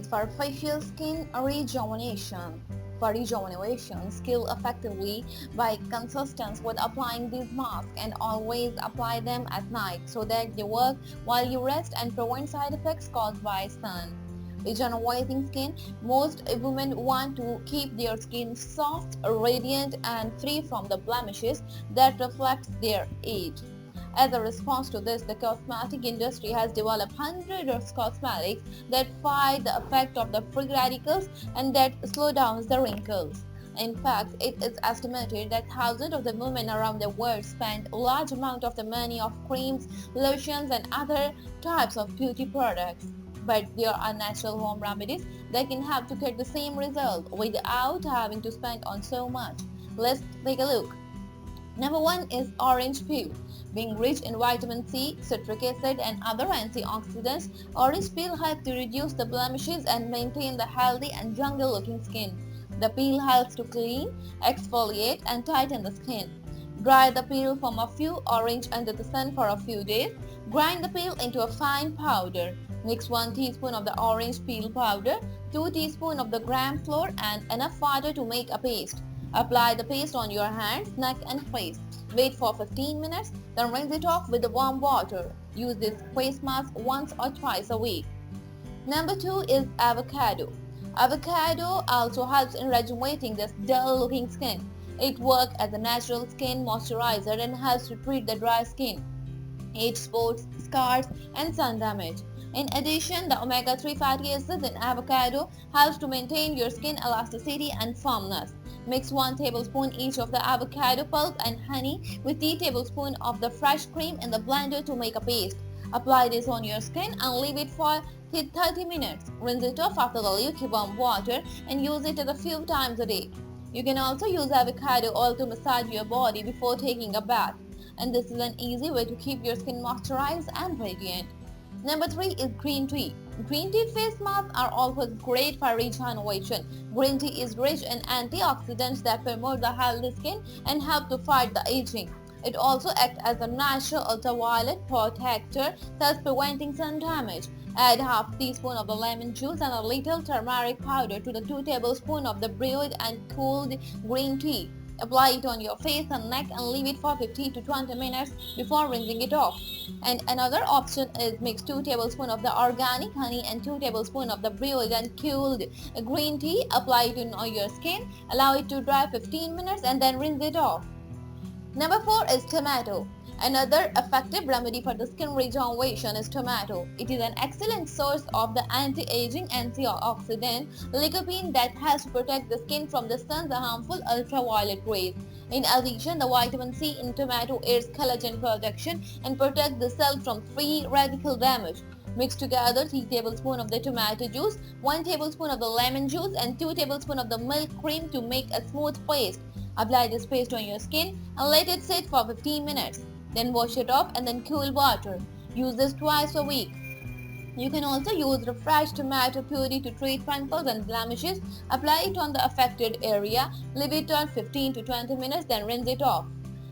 is for facial skin rejuvenation. For rejuvenation, skill effectively by consistent with applying these masks and always apply them at night so that they work while you rest and prevent side effects caused by sun. Regenerating skin. Most women want to keep their skin soft, radiant and free from the blemishes that reflect their age. As a response to this, the cosmetic industry has developed hundreds of cosmetics that fight the effect of the free radicals and that slow down the wrinkles. In fact, it is estimated that thousands of the women around the world spend a large amount of the money of creams, lotions and other types of beauty products. But there are natural home remedies that can help to get the same result without having to spend on so much. Let's take a look. Number 1 is orange peel. Being rich in vitamin C, citric acid and other antioxidants, orange peel helps to reduce the blemishes and maintain the healthy and younger looking skin. The peel helps to clean, exfoliate and tighten the skin. Dry the peel from a few orange under the sun for a few days. Grind the peel into a fine powder. Mix 1 teaspoon of the orange peel powder, 2 teaspoons of the gram flour and enough water to make a paste. Apply the paste on your hands, neck and face. Wait for 15 minutes, then rinse it off with the warm water. Use this face mask once or twice a week. Number 2 is avocado. Avocado also helps in rejuvenating this dull-looking skin. It works as a natural skin moisturizer and helps to treat the dry skin, age spots, scars, and sun damage. In addition, the omega-3 fatty acids in avocado helps to maintain your skin elasticity and firmness. Mix 1 tablespoon each of the avocado pulp and honey with 3 tablespoons of the fresh cream in the blender to make a paste. Apply this on your skin and leave it for 30 minutes. Rinse it off after the lukewarm water and use it a few times a day. You can also use avocado oil to massage your body before taking a bath. And this is an easy way to keep your skin moisturized and radiant. Number 3 is green tea. Green tea face masks are also great for regeneration. Green tea is rich in antioxidants that promote the healthy skin and help to fight the aging. It also acts as a natural ultraviolet protector, thus preventing sun damage. Add half teaspoon of the lemon juice and a little turmeric powder to the 2 tablespoons of the brewed and cooled green tea. Apply it on your face and neck and leave it for 15 to 20 minutes before rinsing it off. And another option is mix 2 tablespoons of the organic honey and 2 tablespoons of the brewed and cooled green tea. Apply it on your skin, allow it to dry 15 minutes and then rinse it off. Number 4 is tomato. Another effective remedy for the skin regeneration is tomato. It is an excellent source of the anti-aging antioxidant lycopene that helps to protect the skin from the sun's harmful ultraviolet rays. In addition, the vitamin C in tomato aids collagen production and protects the cell from free radical damage. Mix together 3 tablespoons of the tomato juice, 1 tablespoon of the lemon juice and 2 tablespoons of the milk cream to make a smooth paste. Apply this paste on your skin and let it sit for 15 minutes. Then wash it off and then cool water. Use this twice a week. You can also use refreshed tomato puree to treat pimples and blemishes. Apply it on the affected area. Leave it on 15 to 20 minutes, then rinse it off.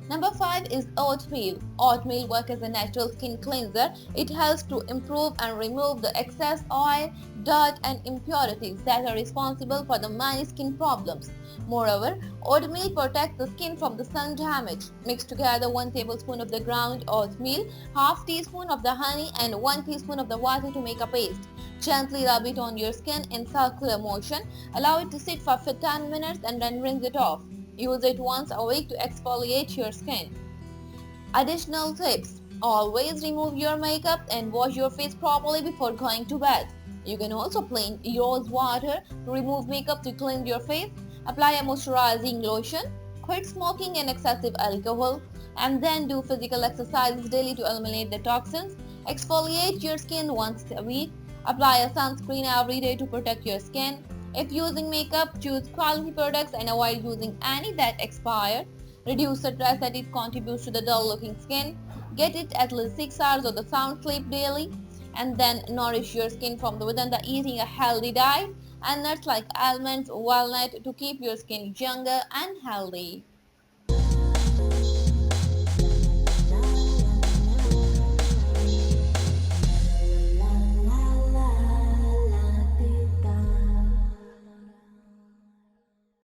Number 5 is oatmeal. Oatmeal works as a natural skin cleanser. It helps to improve and remove the excess oil, dirt and impurities that are responsible for the many skin problems. Moreover, oatmeal protects the skin from the sun damage. Mix together 1 tablespoon of the ground oatmeal, half teaspoon of the honey and 1 teaspoon of the water to make a paste. Gently rub it on your skin in circular motion. Allow it to sit for 10 minutes and then rinse it off. Use it once a week to exfoliate your skin. Additional tips. Always remove your makeup and wash your face properly before going to bed. You can also plain rose water to remove makeup to cleanse your face. Apply a moisturizing lotion. Quit smoking and excessive alcohol. And then do physical exercises daily to eliminate the toxins. Exfoliate your skin once a week. Apply a sunscreen every day to protect your skin. If using makeup, choose quality products and avoid using any that expire. Reduce stress that it contributes to the dull-looking skin. Get it at least 6 hours of the sound sleep daily. And then nourish your skin from the within by eating a healthy diet and nuts like almonds, walnut to keep your skin younger and healthy.